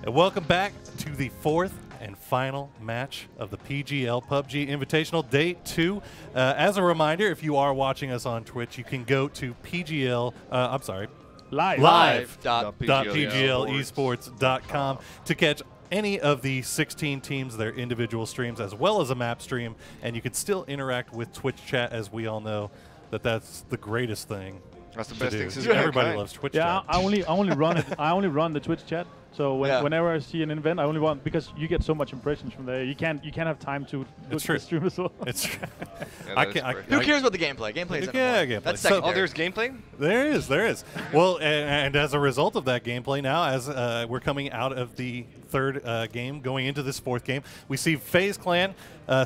And welcome back to the fourth and final match of the PGL PUBG Invitational Day 2. As a reminder, if you are watching us on Twitch, you can go to live.pglesports.com to catch any of the 16 teams, their individual streams, as well as a map stream, and you can still interact with Twitch chat, as we all know that that's the greatest thing. That's the best thing. Everybody loves Twitch chat. Yeah, I only run it. I only run the Twitch chat. So whenever I see an event, I only run because you get so much impressions from there. You can't have time to look at the stream as well. It's true. Who cares about the gameplay? Gameplay is gameplay. That's secondary. Oh, there's gameplay? There is. Well, and as a result of that gameplay now, as we're coming out of the third game, going into this fourth game, we see FaZe Clan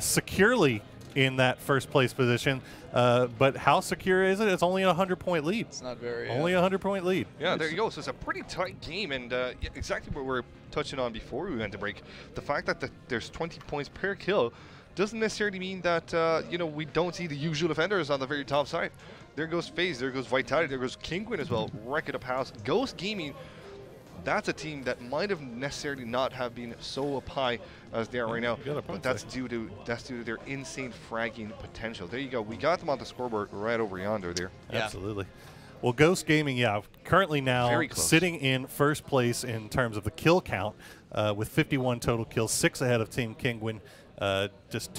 securely in that first place position. But how secure is it? It's only a 100-point lead. It's not very. Only a 100-point lead. Yeah, there you go. So it's a pretty tight game, and exactly what we were touching on before we went to break. The fact that there's 20 points per kill doesn't necessarily mean that we don't see the usual offenders on the very top side. There goes FaZe, there goes Vitality, there goes Kinguin as well, wrecking up house. Ghost Gaming. That's a team that might have necessarily not have been so up high as they are right now, but that's due to their insane fragging potential. There you go. We got them on the scoreboard right over yonder there. Yeah. Absolutely. Well, Ghost Gaming, currently now sitting in first place in terms of the kill count with 51 total kills, 6 ahead of Team Kinguin. Just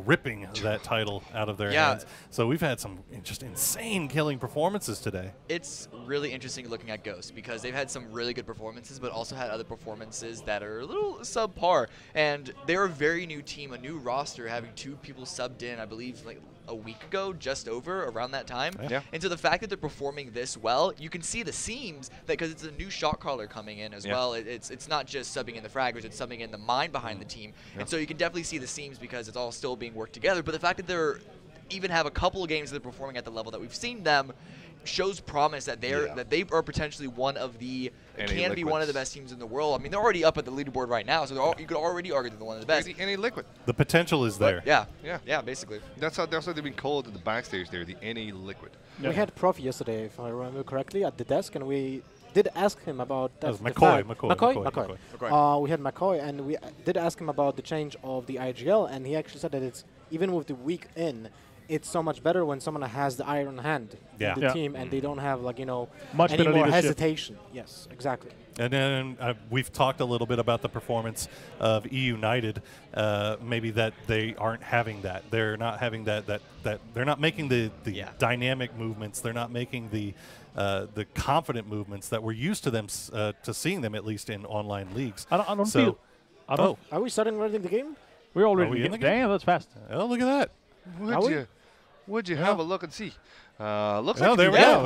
ripping that title out of their hands. So we've had some just insane killing performances today. It's really interesting looking at Ghost because they've had some really good performances, but also had other performances that are a little subpar. And they're a very new team, a new roster, having 2 people subbed in, I believe, like a week ago, just over around that time. Yeah. And so the fact that they're performing this well, you can see the seams because it's a new shot caller coming in as well. It's not just subbing in the fraggers, it's subbing in the mind behind the team. And so you can definitely see the seams because it's all still being worked together. But the fact that they're even have a couple of games that they're performing at the level that we've seen them shows promise that they are potentially one of the be one of the best teams in the world. I mean, they're already up at the leaderboard right now, so you could already argue they're one of the best. NA Liquid. The potential is there. Yeah, basically. That's how they've been called at the backstage there, the NA Liquid. Yeah. We had Prof yesterday, if I remember correctly, at the desk, and we did ask him about that. That was McCoy. We had McCoy, and we did ask him about the change of the IGL, and he actually said that it's, even with the week in, it's so much better when someone has the iron hand in the team, and they don't have, like, much any more leadership. hesitation. Yes, exactly. And then we've talked a little bit about the performance of United. Maybe that they aren't having that. They're not having that they're not making the dynamic movements. They're not making the confident movements that we're used to them to seeing them, at least in online leagues. I don't feel. Are we starting already in the game? We're already in the game. Damn, that's fast. Oh, look at that. Would you have a look and see? Looks like there we go.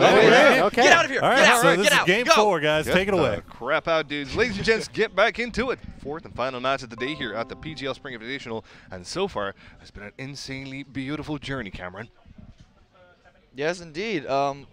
Okay. Get out of here. All right, get out. so this get is out. game Go. 4, guys. Take it away. Crap out, dudes. Ladies and gents, get back into it. Fourth and final match of the day here at the PGL Spring Invitational. And so far, it's been an insanely beautiful journey, Cameron. Yes, indeed.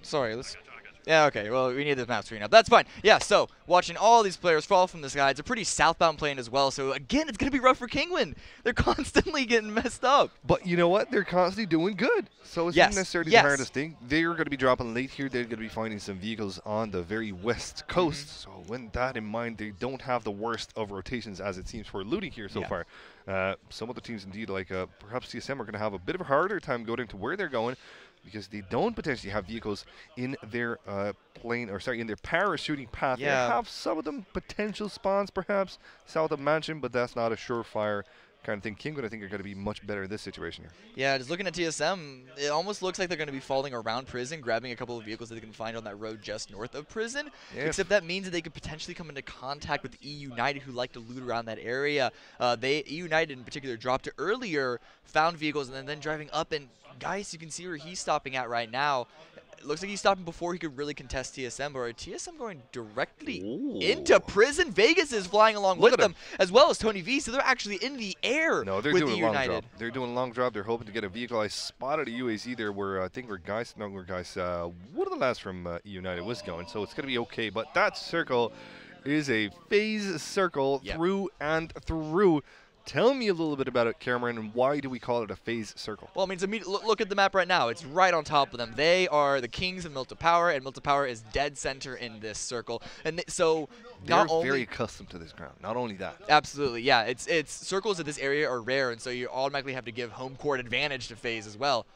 Sorry, let's... Yeah, okay, well, we need the map screen up. That's fine. Yeah, so, watching all these players fall from the sky, it's a pretty southbound plane as well, so again, it's going to be rough for Kinguin. They're constantly getting messed up. But you know what? They're constantly doing good. So it's not necessarily the hardest thing. They're going to be dropping late here. They're going to be finding some vehicles on the very west coast. So with that in mind, they don't have the worst of rotations as it seems for looting here so far. Some of the teams indeed, like perhaps TSM, are going to have a bit of a harder time going into where they're going, because they don't potentially have vehicles in their in their parachuting path. They have some of them potential spawns, perhaps south of Mansion, but that's not a surefire kind of thing. Kinguin, I think, are going to be much better in this situation here. Yeah, just looking at TSM, it almost looks like they're going to be falling around Prison, grabbing a couple of vehicles that they can find on that road just north of Prison. Except that means that they could potentially come into contact with E United, who like to loot around that area. E United in particular dropped it earlier, found vehicles, and then driving up. And guys, you can see where he's stopping at right now. It looks like he's stopping before he could really contest TSM, but TSM going directly into Prison. Vegas is flying along with them, as well as Tony V, so they're actually in the air. No, they're with doing E a long United. drop. They're doing a long drop. They're hoping to get a vehicle. I spotted a UAZ there where I think one of the lads from E United was going, so it's going to be okay. But that circle is a phase circle through and through. Tell me a little bit about it, Cameron, and why do we call it a phase circle? Well, I mean, look at the map right now. It's right on top of them. They are the kings of Milta Power, and Milta Power is dead center in this circle. And so they're very accustomed to this ground. Not only that. Absolutely, yeah. It's circles of this area are rare, and so you automatically have to give home court advantage to phase as well.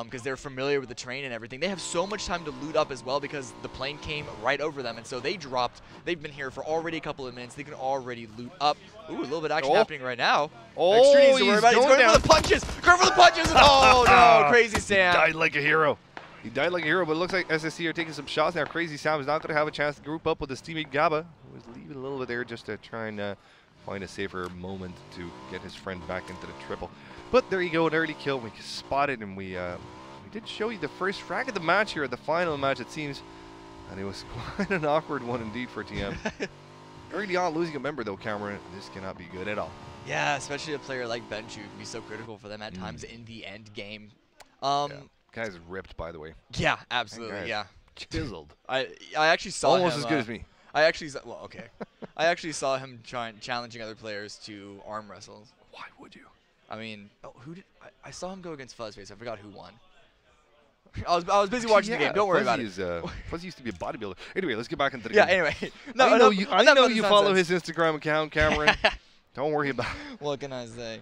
Because they're familiar with the terrain and everything. They have so much time to loot up as well because the plane came right over them. And so they dropped. They've been here for already a couple of minutes. They can already loot up. Ooh, a little bit of action happening right now. Oh, Extra needs to worry about. He's going for the punches. Going for the punches. Oh, no. Crazy Sam. He died like a hero. He died like a hero, but it looks like SSC are taking some shots now. Crazy Sam is not going to have a chance to group up with his teammate Gaba, who was leaving a little bit there just to try and find a safer moment to get his friend back into the triple. But there you go, an early kill. We spotted, and we did show you the first frag of the match here, the final match it seems, and it was quite an awkward one indeed for TM. Early on, losing a member though, Cameron, this cannot be good at all. Yeah, especially a player like Benchu can be so critical for them at times in the end game. Guy's ripped, by the way. Yeah, absolutely, yeah. Chiseled. I actually saw almost him, as good as me. I actually I actually saw him challenging other players to arm wrestles. Why would you? I mean, who did I saw him go against Fuzzface. I forgot who won. I was busy watching the game. Don't worry about it. Fuzzy used to be a bodybuilder. Anyway, let's get back into the game. Yeah, anyway. I know you follow his Instagram account, Cameron. Don't worry about it. What can I say?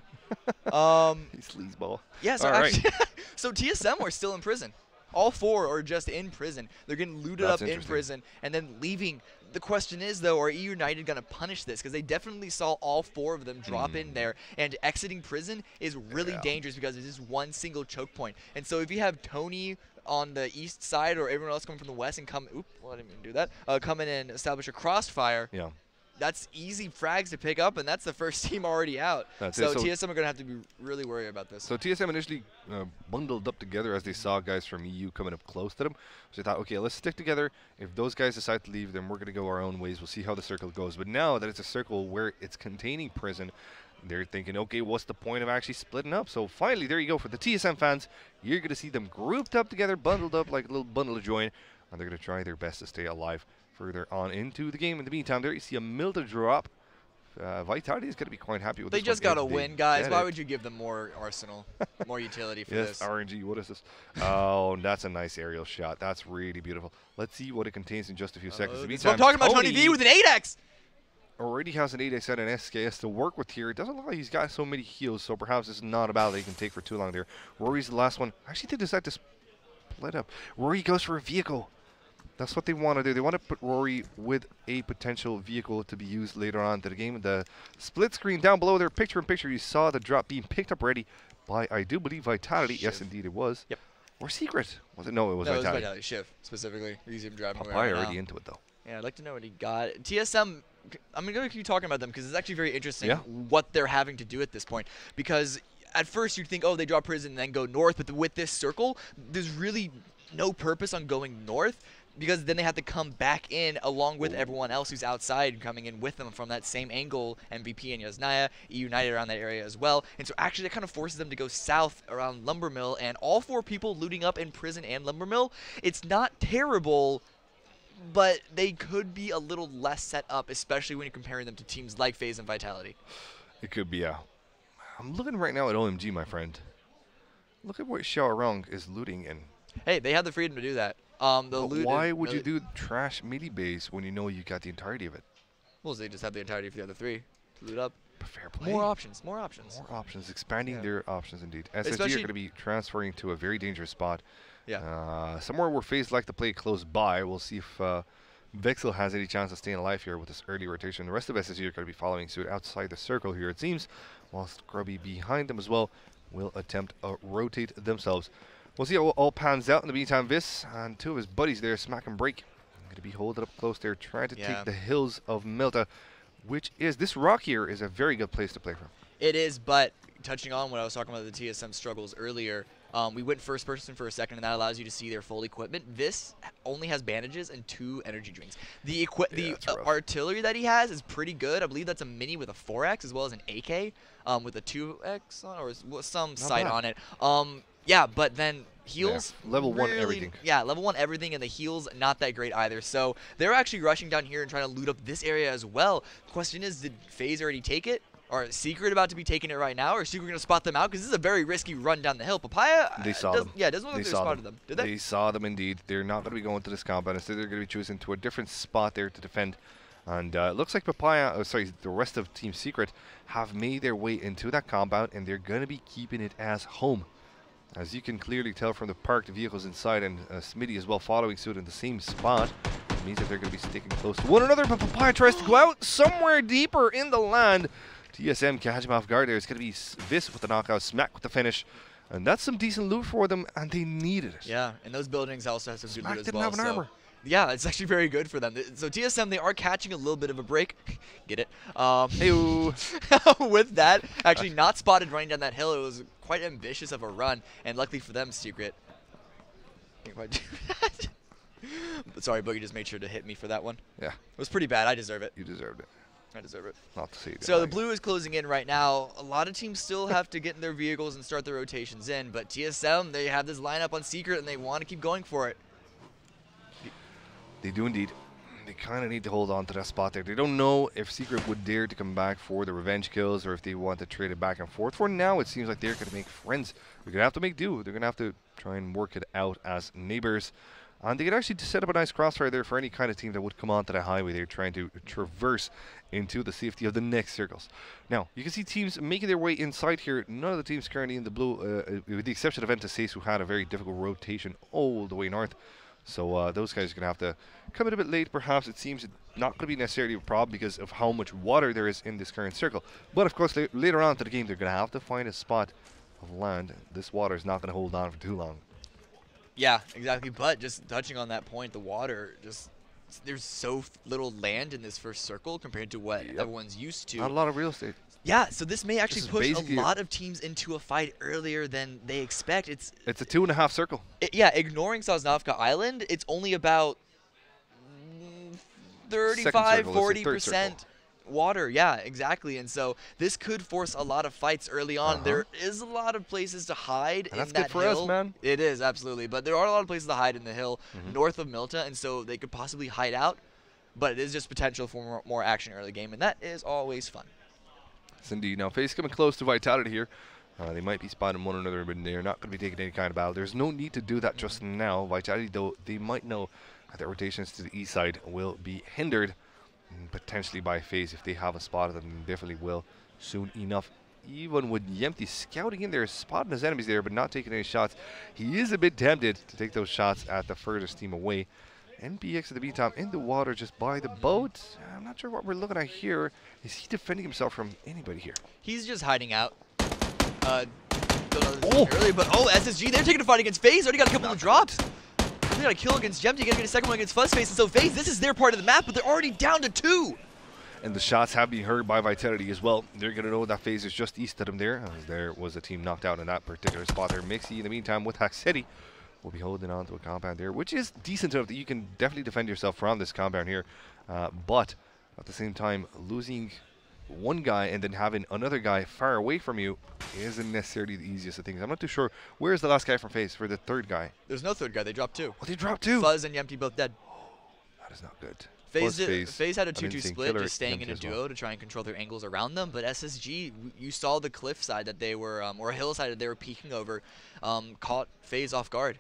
He's sleazeball. Yeah, so actually, so TSM are still in prison. All 4 are just in prison. They're getting looted up in prison and then leaving. The question is, though, are EU United going to punish this? Because they definitely saw all 4 of them drop in there. And exiting prison is really dangerous because it is one single choke point. And so if you have Tony on the east side or everyone else coming from the west and come, well, I didn't mean to do that, come in and establish a crossfire, that's easy frags to pick up, and that's the first team already out. So TSM are going to have to be really worried about this. So TSM initially bundled up together as they saw guys from EU coming up close to them. So they thought, okay, let's stick together. If those guys decide to leave, then we're going to go our own ways. We'll see how the circle goes. But now that it's a circle where it's containing prison, they're thinking, okay, what's the point of actually splitting up? So finally, there you go. For the TSM fans, you're going to see them grouped up together, bundled up like a little bundle of joy, and they're going to try their best to stay alive further on into the game. In the meantime, there you see a Milta drop. Vitality is going to be quite happy with this. They just got to win, guys. Why would you give them more arsenal, more utility for this? RNG, what is this? Oh, that's a nice aerial shot. That's really beautiful. Let's see what it contains in just a few seconds. That's what I'm talking about, Tony V with an 8x. Already has an 8x and an SKS to work with here. It doesn't look like he's got so many heals, so perhaps this is not a battle that he can take for too long there. Rory's the last one. Actually, they decide to split up. Rory goes for a vehicle. That's what they want to do. They want to put Rory with a potential vehicle to be used later on to the game. The split screen down below there, picture-in-picture, you saw the drop being picked up ready by, I do believe, Vitality. Shiv. Yes, indeed it was. Yep. Or Secret. Was it? No, it was Vitality. No, it was Vitality. Shiv, specifically. You see him driving away right already into it, though. Yeah, I'd like to know what he got. TSM, I'm going to keep talking about them because it's actually very interesting what they're having to do at this point. Because at first you'd think, oh, they drop prison and then go north. But with this circle, there's really no purpose on going north. Because then they have to come back in along with everyone else who's outside coming in with them from that same angle. MVP and Yasnaya, EU United around that area as well. And so actually that kind of forces them to go south around Lumbermill. And all 4 people looting up in prison and Lumbermill, it's not terrible, but they could be a little less set up, especially when you're comparing them to teams like FaZe and Vitality. It could be, I'm looking right now at OMG, my friend. Look at what Xiaorong is looting in. Hey, they have the freedom to do that. Why would you do trash midi base when you know you got the entirety of it? Well, they just have the entirety for the other 3 to loot up. Fair play. More options. More options. More options. Expanding their options, indeed. SSG are going to be transferring to a very dangerous spot. Yeah. Somewhere where FaZe like to play close by. We'll see if Vexel has any chance of staying alive here with this early rotation. The rest of SSG are going to be following suit outside the circle here, it seems, whilst Grubby behind them as well will attempt to rotate themselves. We'll see how it all pans out. In the meantime, Vis and 2 of his buddies there, Smack and Break, going to be holding up close there, trying to take the hills of Milta, which is, this rock here is a very good place to play from. It is, but touching on what I was talking about, the TSM struggles earlier, we went first person for a second, and that allows you to see their full equipment. This only has bandages and 2 energy drinks. The artillery that he has is pretty good. I believe that's a mini with a 4X as well as an AK with a 2X on, or some sight on it. Yeah, but then heals. Yeah. Level 1 everything. Yeah, level 1 everything, and the heals not that great either. So they're actually rushing down here and trying to loot up this area as well. Question is, did FaZe already take it? Are Secret about to be taking it right now, or is Secret going to spot them out? Because this is a very risky run down the hill. Papaya, they saw them. Yeah, it doesn't look like they spotted them. Did they? They saw them indeed. They're not going to be going to this compound. Instead, they're going to be choosing to a different spot there to defend. And it looks like Papaya, the rest of Team Secret have made their way into that compound, and they're going to be keeping it as home. As you can clearly tell from the parked vehicles inside, and Smitty as well following suit in the same spot. It means that they're going to be sticking close to one another, but Papaya tries to go out somewhere deeper in the land. TSM catch him off guard there. It's going to be Vis with the knockout, Smack with the finish. And that's some decent loot for them, and they needed it. Yeah, and those buildings also have some good loot as didn't well. have an armor. Yeah, it's actually very good for them. So TSM, they are catching a little bit of a break. Get it? With that, actually not spotted running down that hill. It was quite ambitious of a run, and luckily for them, Secret can't quite do that. But sorry, Boogie just made sure to hit me for that one. Yeah. It was pretty bad. I deserve it. You deserved it. I deserve it. Not to see it. So the blue is closing in right now. A lot of teams still have to get in their vehicles and start their rotations in, but TSM, they have this lineup on Secret, and they want to keep going for it. They do indeed. They kind of need to hold on to that spot there. They don't know if Secret would dare to come back for the revenge kills or if they want to trade it back and forth. For now, it seems like they're going to make friends. They're going to have to make do. They're going to have to try and work it out as neighbors. And they could actually set up a nice crossfire there for any kind of team that would come onto the highway. They're trying to traverse into the safety of the next circles. Now, you can see teams making their way inside here. None of the teams currently in the blue, with the exception of Entasis, who had a very difficult rotation all the way north. So those guys are going to have to come in a bit late. Perhaps it seems not going to be necessarily a problem because of how much water there is in this current circle. But of course, later on to the game, they're going to have to find a spot of land. This water is not going to hold on for too long. Yeah, exactly. But just touching on that point, the water, there's so little land in this first circle compared to what everyone's used to. Not a lot of real estate. Yeah, so this may actually push a lot of teams into a fight earlier than they expect. It's a 2.5 circle. Yeah, ignoring Sosnovka Island, it's only about 35–40% water. Yeah, exactly. And so this could force a lot of fights early on. There is a lot of places to hide in that hill. That's good for us, man. It is, absolutely. But there are a lot of places to hide in the hill north of Milta, and so they could possibly hide out. But it is just potential for more action early game, and that is always fun. Yes, indeed. Now, FaZe coming close to Vitality here. They might be spotting one another, but they're not going to be taking any kind of battle. There's no need to do that just now. Vitality, though, they might know that their rotations to the east side will be hindered potentially by FaZe. If they have a spot, then they definitely will soon enough. Even with Yempty scouting in there, spotting his enemies there, but not taking any shots, he is a bit tempted to take those shots at the furthest team away. NPX at the meantime in the water just by the boat. I'm not sure what we're looking at here. Is he defending himself from anybody here? He's just hiding out. Don't know this earlier, but SSG, they're taking a fight against FaZe. Already got a couple of drops. They got a kill against Jempty, gonna get a second one against Fuzzface, and so FaZe, this is their part of the map, but they're already down to 2. And the shots have been heard by Vitality as well. They're going to know that FaZe is just east of them there, as there was a team knocked out in that particular spot there. Mixie, in the meantime, with Haxeti, will be holding on to a compound there, which is decent enough that you can definitely defend yourself from this compound here. But at the same time, losing one guy and then having another guy far away from you isn't necessarily the easiest of things. I'm not too sure. Where's the last guy from FaZe for the third guy? There's no third guy. They dropped 2. Oh, they dropped 2? Fuzz and Yempty both dead. That is not good. FaZe had a 2-2 split, just staying in a duo to try and control their angles around them. But SSG, you saw the cliff side that they were, or a hillside that they were peeking over, caught FaZe off guard.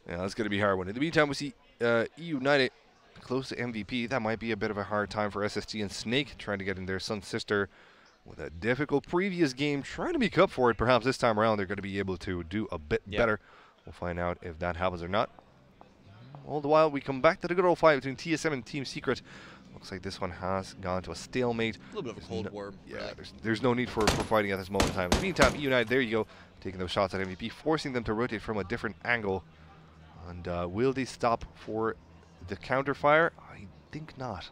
Yeah, that's going to be a hard one. In the meantime, we see EU United close to MVP. That might be a bit of a hard time for SSG and Snake, trying to get in their Sun Sister with a difficult previous game, trying to make up for it. Perhaps this time around they're going to be able to do a bit better. We'll find out if that happens or not. All the while, we come back to the good old fight between TSM and Team Secret. Looks like this one has gone to a stalemate. A little bit of a cold war. Yeah, there's no need for fighting at this moment in time. In the meantime, EU United, there you go, taking those shots at MVP, forcing them to rotate from a different angle. And will they stop for the counter fire? I think not.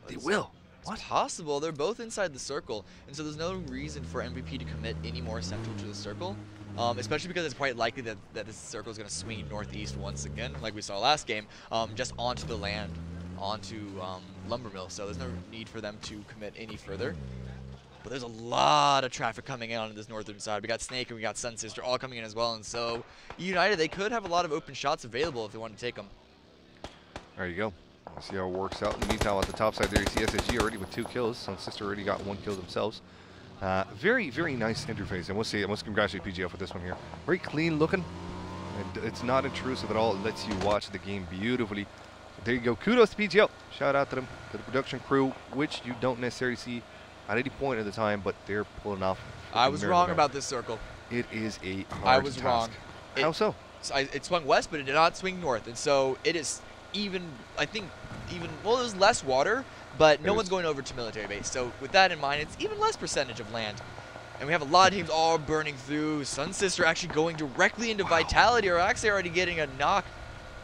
They will. It's possible. They're both inside the circle, and so there's no reason for MVP to commit any more central to the circle, especially because it's quite likely that this circle is going to swing northeast once again, like we saw last game, just onto the land, onto Lumbermill. So there's no need for them to commit any further. But there's a lot of traffic coming in on this northern side. We got Snake and we got Sun Sister all coming in as well, and so United, they could have a lot of open shots available if they want to take them. There you go. We'll see how it works out. In the meantime, at the top side there, you see SSG already with 2 kills. Sun Sister already got 1 kill themselves. Very, very nice interface. I must congratulate PGL for this one here. Very clean looking. And it's not intrusive at all. It lets you watch the game beautifully. So there you go. Kudos to PGL. Shout out to them, to the production crew, which you don't necessarily see at any point of the time, but they're pulling off. I was wrong about this circle. It is a hard I was task. wrong. How so? It swung west, but it did not swing north. And so it is even, I think, well, there's less water, but no one's going over to military base. So with that in mind, it's even less percentage of land. And we have a lot of teams all burning through. Sun Sister actually going directly into Vitality, or actually already getting a knock.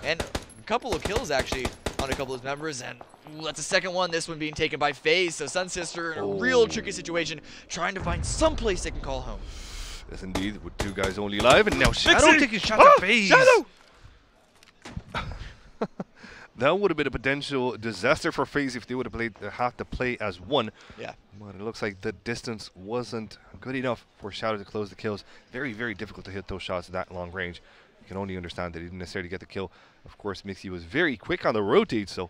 And a couple of kills, actually, on a couple of members. And that's the second one, this one being taken by FaZe. So Sun Sister in a real tricky situation, trying to find some place they can call home. Yes, indeed, with 2 guys only alive. And now Shadow taking shots at FaZe. Shadow! That would have been a potential disaster for FaZe if they would have had to play as one. Yeah. But it looks like the distance wasn't good enough for Shadow to close the kills. Very, very difficult to hit those shots at that long range. You can only understand that he didn't necessarily get the kill. Of course, Mixie was very quick on the rotate, so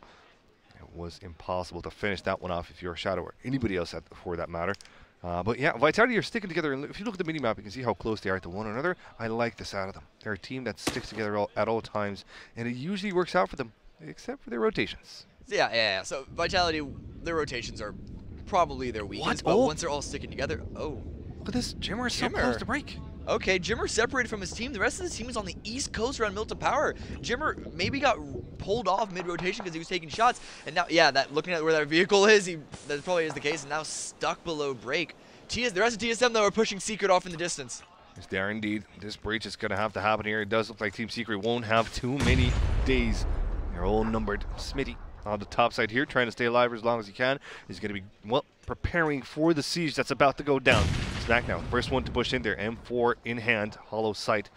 it was impossible to finish that one off if you're Shadow or anybody else for that matter. But yeah, Vitality are sticking together. And if you look at the minimap, you can see how close they are to one another. I like this out of them. They're a team that sticks together at all times, and it usually works out for them, except for their rotations. Yeah. So Vitality, their rotations are probably their weakest, but once they're all sticking together, look at this. Jimmer is so close to break. Okay, Jimmer separated from his team. The rest of the team is on the east coast around Milton Power. Jimmer maybe got pulled off mid-rotation because he was taking shots. And now, yeah, looking at where that vehicle is, that probably is the case, and now stuck below break. The rest of TSM, though, are pushing Secret off in the distance. Yes, they are indeed. This breach is going to have to happen here. It does look like Team Secret won't have too many days. They're all numbered. Smitty on the top side here, trying to stay alive as long as he can. He's going to be, well, preparing for the siege that's about to go down. Smack now, first one to push in there. M4 in hand, hollow sight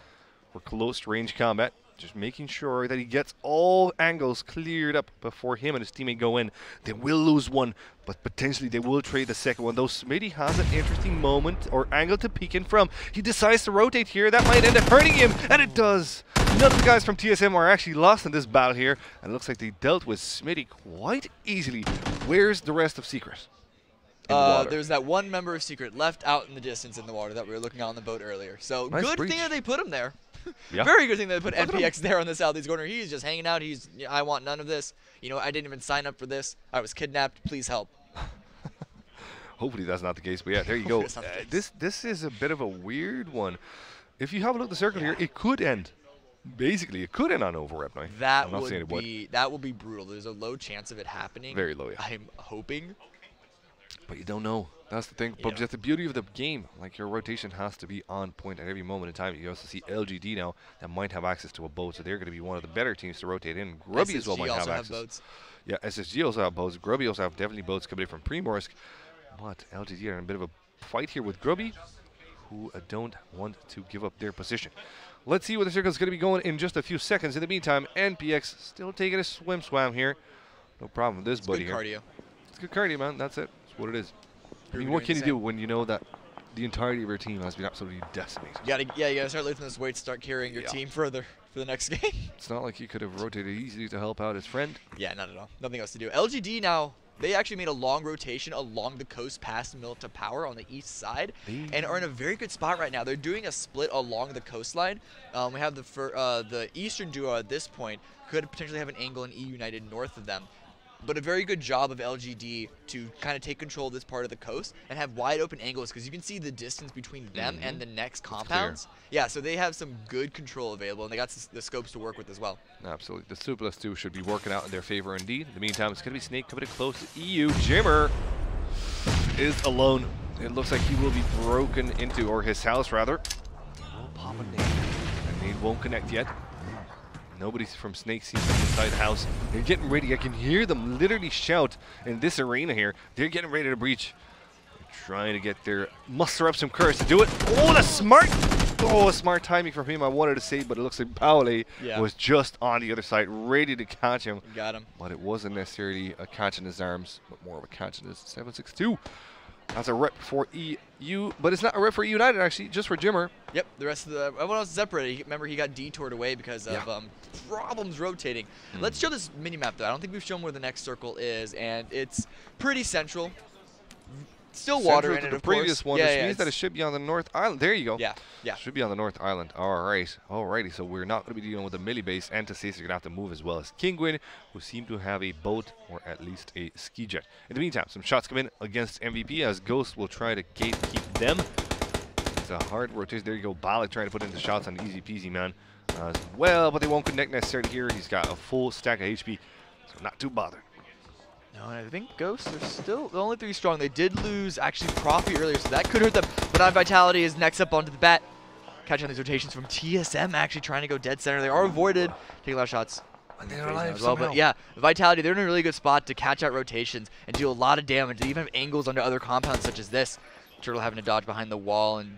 for close range combat. Just making sure that he gets all angles cleared up before him and his teammate go in. They will lose one, but potentially they will trade the second one. Though Smitty has an interesting moment or angle to peek in from. He decides to rotate here. That might end up hurting him, and it does. None of the guys from TSM are actually lost in this battle here, and it looks like they dealt with Smitty quite easily. Where's the rest of Secret? There's that one member of Secret left out in the distance in the water that we were looking at on the boat earlier. So nice good thing that they put him there. Yeah. Very good thing that they put NPX there on the southeast corner. He's just hanging out. I want none of this. You know, I didn't even sign up for this. I was kidnapped. Please help. Hopefully that's not the case. But yeah, there you go. This is a bit of a weird one. If you have a look at the circle here, it could end. Basically, it could end on overrep now. That would be brutal. There's a low chance of it happening. Very low, yeah. I'm hoping. But you don't know. That's the thing. But just the beauty of the game. Like, your rotation has to be on point at every moment in time. You also see LGD now that might have access to a boat, so they're going to be one of the better teams to rotate in. Grubby as well might have access. Boats. Yeah, SSG also have boats. Grubby also have definitely boats coming in from Primorsk. But LGD are in a bit of a fight here with Grubby, who don't want to give up their position. Let's see where the circle is going to be going in just a few seconds. In the meantime, NPX still taking a swam here. No problem with this buddy here. Cardio. It's good cardio, man. That's it. That's what it is. I mean, what can you do when you know that the entirety of your team has been absolutely decimated? You gotta start lifting those weights, start carrying your team further for the next game. It's not like he could have rotated easily to help out his friend. Yeah, not at all. Nothing else to do. LGD now, they actually made a long rotation along the coast past Milton Power on the east side and are in a very good spot right now. They're doing a split along the coastline. We have the eastern duo at this point could potentially have an angle in E United north of them. But a very good job of LGD to kind of take control of this part of the coast and have wide open angles because you can see the distance between them and the next compounds. Yeah, so they have some good control available, and they got the scopes to work with as well. Absolutely. The 2+2 should be working out in their favor indeed. In the meantime, it's going to be Snake coming close to EU. Jimmer is alone. It looks like he will be broken into, or his house rather. We'll pop a nade. That nade won't connect yet. Nobody from Snake seems to be inside the house. They're getting ready. I can hear them literally shout in this arena here. They're getting ready to breach. They're trying to muster up some courage to do it. Oh, smart timing from him, I wanted to say, but it looks like Paule was just on the other side, ready to catch him. Got him. But it wasn't necessarily a catch in his arms, but more of a catch in his 7.62. That's a rep for EU, but it's not a rep for United actually, just for Jimmer. Yep, the rest of the everyone else is separated. Remember, he got detoured away because of problems rotating. Let's show this mini map though. I don't think we've shown where the next circle is, and it's pretty central. Still water in it, the of previous course. one, which means that it should be on the North Island. There you go. Yeah. Should be on the North Island. All right. Alrighty. So we're not going to be dealing with the Millie base. Antistates are going to have to move as well as Kingwin, who seem to have a boat or at least a ski jet. In the meantime, some shots come in against MVP as Ghost will try to gatekeep them. It's a hard rotation. There you go. Balak trying to put in the shots on Easy Peasy, man, as well, but they won't connect necessarily here. He's got a full stack of HP, so not too bothered. No, and I think Ghosts are still the only 3 strong. They did lose actually Profi earlier, so that could hurt them. But on Vitality is next up onto the bat. Catching these rotations from TSM, actually trying to go dead center. They are avoided, taking a lot of shots. And they're alive as well, but yeah, Vitality, they're in a really good spot to catch out rotations and deal a lot of damage. They even have angles onto other compounds such as this. Turtle having to dodge behind the wall, and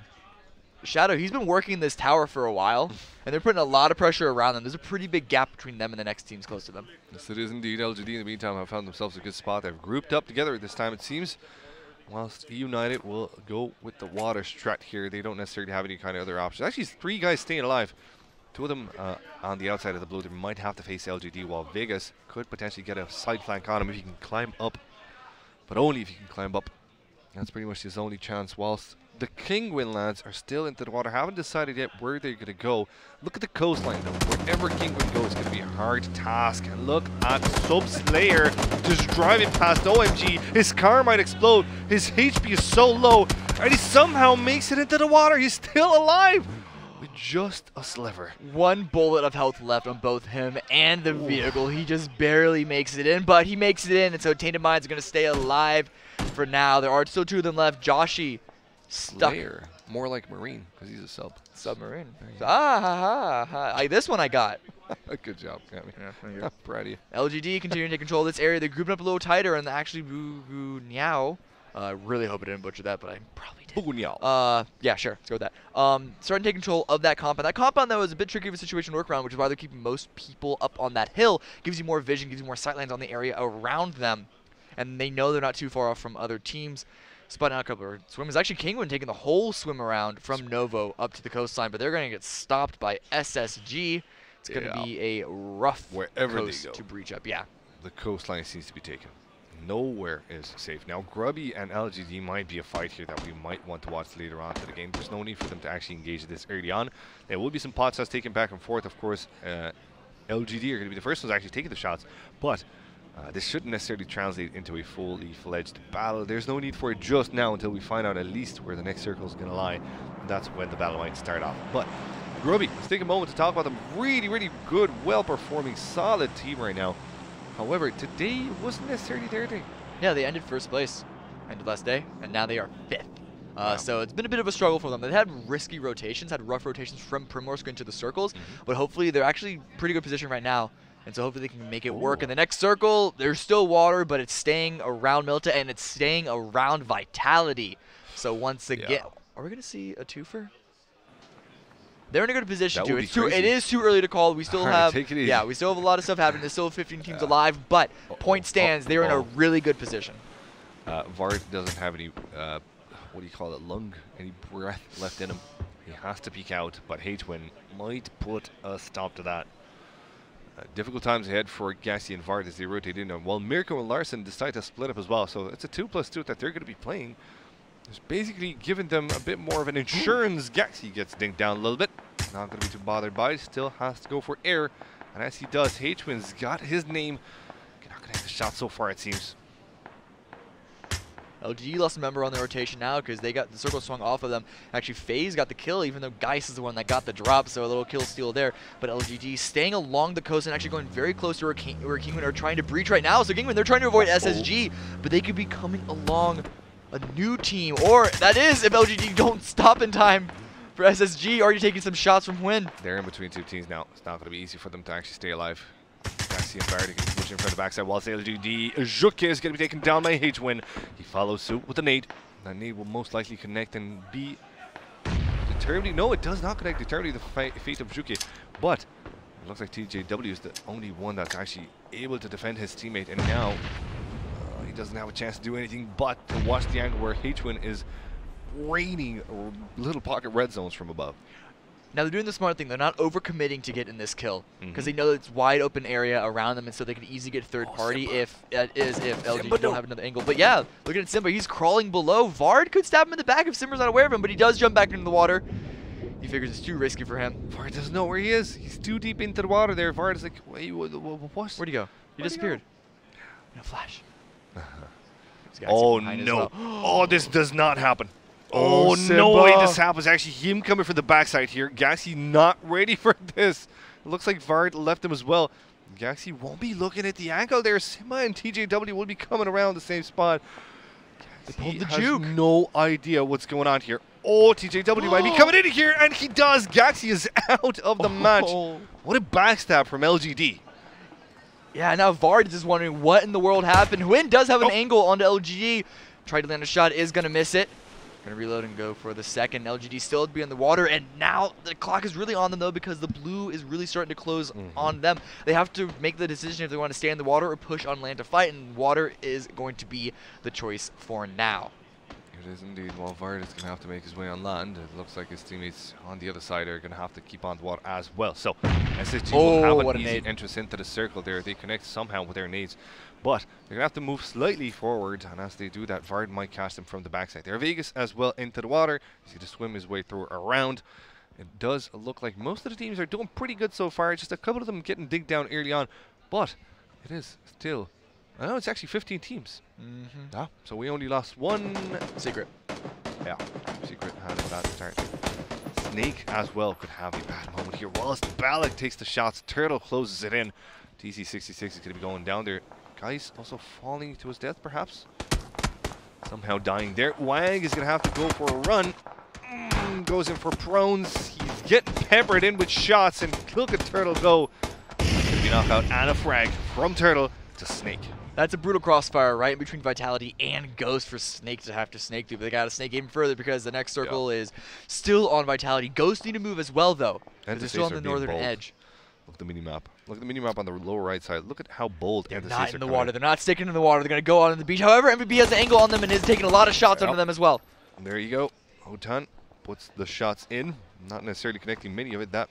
Shadow, he's been working this tower for a while, and they're putting a lot of pressure around them. There's a pretty big gap between them and the next teams close to them. Yes, it is indeed. LGD in the meantime have found themselves a good spot. They've grouped up together this time, it seems. Whilst United will go with the water strat here. They don't necessarily have any kind of other options. Actually, 3 guys staying alive. 2 of them on the outside of the blue. They might have to face LGD, while Vegas could potentially get a side flank on him if he can climb up. But only if he can climb up. That's pretty much his only chance, whilst the Kingwin lads are still into the water, haven't decided yet where they're going to go. Look at the coastline though. Wherever Kingwin goes, it's going to be a hard task. And look at Subslayer just driving past OMG. His car might explode. His HP is so low, and he somehow makes it into the water. He's still alive with just a sliver. 1 bullet of health left on both him and the vehicle. He just barely makes it in, but he makes it in, and so Tainted Minds are going to stay alive for now. There are still 2 of them left. Joshy stuck. Slayer. More like Marine, because he's a submarine. So, this one I got. Good job, Cammy. Yeah, proud of you. LGD continuing to control this area. They're grouping up a little tighter, and actually Boo Niao. Really hope I didn't butcher that, but I probably did. Boo Niao. Yeah, sure. Let's go with that. Starting to take control of that compound. That compound, though, is a bit tricky of a situation to work around, which is why they're keeping most people up on that hill. Gives you more vision, gives you more sightlines on the area around them. And they know they're not too far off from other teams. Spotting out a couple of swimmers. Actually, Kingwin taking the whole swim around from Novo up to the coastline, but they're going to get stopped by SSG. It's going to be a rough coast to breach up. Yeah. The coastline seems to be taken. Nowhere is safe. Now, Grubby and LGD might be a fight here that we might want to watch later on to the game. There's no need for them to actually engage this early on. There will be some pot shots taken back and forth. Of course, LGD are going to be the first ones actually taking the shots, but this shouldn't necessarily translate into a fully fledged battle. There's no need for it just now until we find out at least where the next circle is going to lie. That's when the battle might start off. But Grubby, let's take a moment to talk about them. Really, really good, well-performing, solid team right now. However, today wasn't necessarily their day. Yeah, they ended first place, ended last day, and now they are 5th. Wow. So it's been a bit of a struggle for them. They've had risky rotations, had rough rotations from Primorsk into the circles, but hopefully they're actually pretty good position right now. And so hopefully they can make it work. In the next circle, there's still water, but it's staying around Milta, and it's staying around Vitality. So once again, are we going to see a twofer? They're in a good position too. It is too early to call. We still have, we still have a lot of stuff happening. There's still 15 teams alive, but point stands, they're in a really good position. Vard doesn't have any, what do you call it, any breath left in him. He has to peek out, but H-Win might put a stop to that. Difficult times ahead for Gassi and Vard as they rotate in. While Mirko and Larson decide to split up as well. So it's a 2+2 that they're going to be playing. It's basically giving them a bit more of an insurance. Gassi gets dinked down a little bit. Not going to be too bothered by it. Still has to go for air. And as he does, H-Win's got his name. Not going to hit the shot so far, it seems. LGD lost a member on the rotation now because they got the circle swung off of them. Actually, FaZe got the kill, even though Geist is the one that got the drop, so a little kill steal there. But LGD staying along the coast and actually going very close to where Kingwin are trying to breach right now. So Kingwin, they're trying to avoid SSG, but they could be coming along a new team. Or that is if LGD don't stop in time for SSG, already taking some shots from Win. They're in between 2 teams now. It's not going to be easy for them to actually stay alive. Gassi and Vard can push in front of the backside, whilst LGD Juke is going to be taken down by H-Win. He follows suit with a nade. That nade will most likely connect and be determining. No, it does not connect, determining the fate of Juke. But it looks like TJW is the only one that's actually able to defend his teammate. And now he doesn't have a chance to do anything but to watch the angle where H-Win is raining little pocket red zones from above. Now they're doing the smart thing. They're not overcommitting to get in this kill because they know that it's wide open area around them, and so they can easily get third party if LG don't have another angle. But yeah, look at Simba. He's crawling below. Vard could stab him in the back if Simba's not aware of him, but he does jump back into the water. He figures it's too risky for him. Vard doesn't know where he is. He's too deep into the water there. Vard is like, wait, what? Where'd he go? He disappeared. In a flash. Oh no! Oh, this does not happen. Oh, no way this happens. Actually, him coming from the backside here. Gaxi not ready for this. It looks like Vard left him as well. Gaxi won't be looking at the angle there. Simba and TJW will be coming around the same spot. They pulled the has juke. No idea what's going on here. Oh, TJW might be coming in here, and he does. Gaxi is out of the match. What a backstab from LGD. Yeah, now Vard is just wondering what in the world happened. Hwin does have an angle onto LGD. Tried to land a shot, is going to miss it. Going to reload and go for the second. LGD still be in the water, and now the clock is really on them, though, because the blue is really starting to close on them. They have to make the decision if they want to stay in the water or push on land to fight, and water is going to be the choice for now. It is indeed. While Vard is going to have to make his way on land, it looks like his teammates on the other side are going to have to keep on the water as well. So SSG will have an easy entrance into the circle there. They connect somehow with their nades, but they're going to have to move slightly forward, and as they do that, Vard might catch them from the backside. There, Vegas as well into the water. He's going to swim his way through around. It does look like most of the teams are doing pretty good so far. Just a couple of them getting digged down early on, but it is still... I know it's actually 15 teams. Yeah, so we only lost one. Secret. Yeah, Secret had a bad start. Snake as well could have a bad moment here. Whilst Balak takes the shots, Turtle closes it in. TC66 is going to be going down there. Guys also falling to his death, perhaps. Somehow dying there. Wang is going to have to go for a run. Goes in for prones. He's getting peppered in with shots, and look at Turtle go. Going to be knocked out and a frag from Turtle to Snake. That's a brutal crossfire right in between Vitality and Ghost for Snake to have to snake through. But they got to snake even further because the next circle is still on Vitality. Ghost need to move as well, though, because they're still on the northern edge. Look at the minimap. Look at the minimap on the lower right side. Look at how bold they're not in the water. They're not sticking in the water. They're going to go on the beach. However, MVP has an angle on them and is taking a lot of shots onto them as well. There you go. Hotan puts the shots in. Not necessarily connecting many of it. That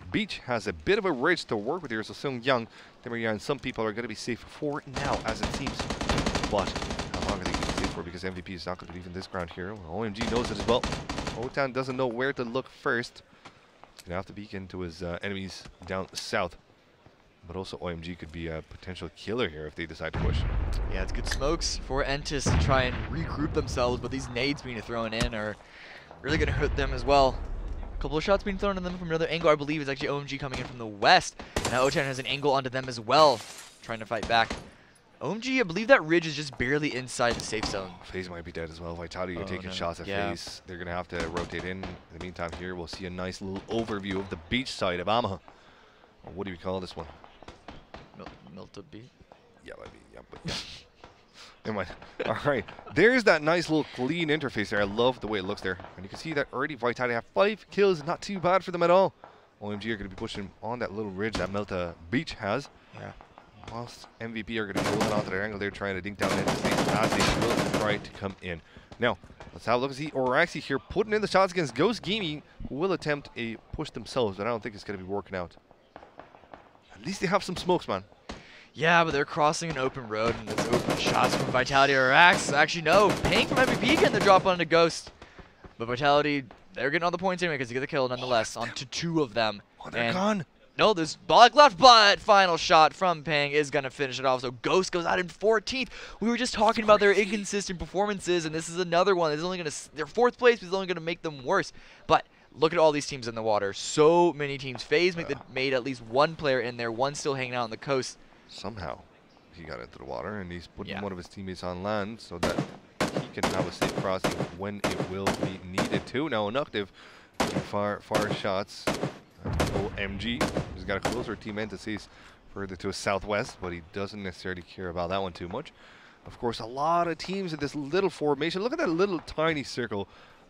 beach has a bit of a ridge to work with here, so Sung Young, and some people are going to be safe for now, as it seems. But how long are they going to be safe for? Because MVP is not going to be leaving this ground here. Well, OMG knows it as well. Hotan doesn't know where to look first. He's going to have to peek into his enemies down south. But also OMG could be a potential killer here if they decide to push. Yeah, it's good smokes for Entis to try and regroup themselves, but these nades being thrown in are really going to hurt them as well. Couple of shots being thrown at them from another angle. I believe it's actually OMG coming in from the west. Now Otan has an angle onto them as well, trying to fight back. OMG, I believe that ridge is just barely inside the safe zone. FaZe might be dead as well. Vitality are taking shots at FaZe. They're going to have to rotate in. In the meantime here, we'll see a nice little overview of the beach side of Amaha. What do we call this one? Milta beach? Yeah, maybe. Yeah, but yeah. Never mind. All right. There's that nice little clean interface there. I love the way it looks there. And you can see that already Vitality have 5 kills. Not too bad for them at all. OMG are going to be pushing on that little ridge that Milta Beach has. Yeah. Whilst MVP are going to be holding onto their angle. They're trying to dink down into the as they will try to come in. Now, let's have a look and see. Oraxi here putting in the shots against Ghost Gaming, who will attempt a push themselves, but I don't think it's going to be working out. At least they have some smokes, man. Yeah, but they're crossing an open road, and there's open shots from Vitality or Axe. Actually, no. Pink from MVP getting the drop onto Ghost. But Vitality, they're getting all the points anyway because they get the kill nonetheless onto 2 of them. Oh, they're gone. No, there's Balak left, but final shot from Pang is going to finish it off. So Ghost goes out in 14th. We were just talking about their inconsistent performances, and this is another one. It's only going to, their 4th place is only going to make them worse. But look at all these teams in the water. So many teams. FaZe made at least 1 player in there, 1 still hanging out on the coast. Somehow he got into the water, and he's putting one of his teammates on land so that he can have a safe crossing when it will be needed to. Now Inactive, far shots. OMG, he's got a closer team entities further to his southwest, but he doesn't necessarily care about that one too much. Of course, a lot of teams in this little formation. Look at that little tiny circle,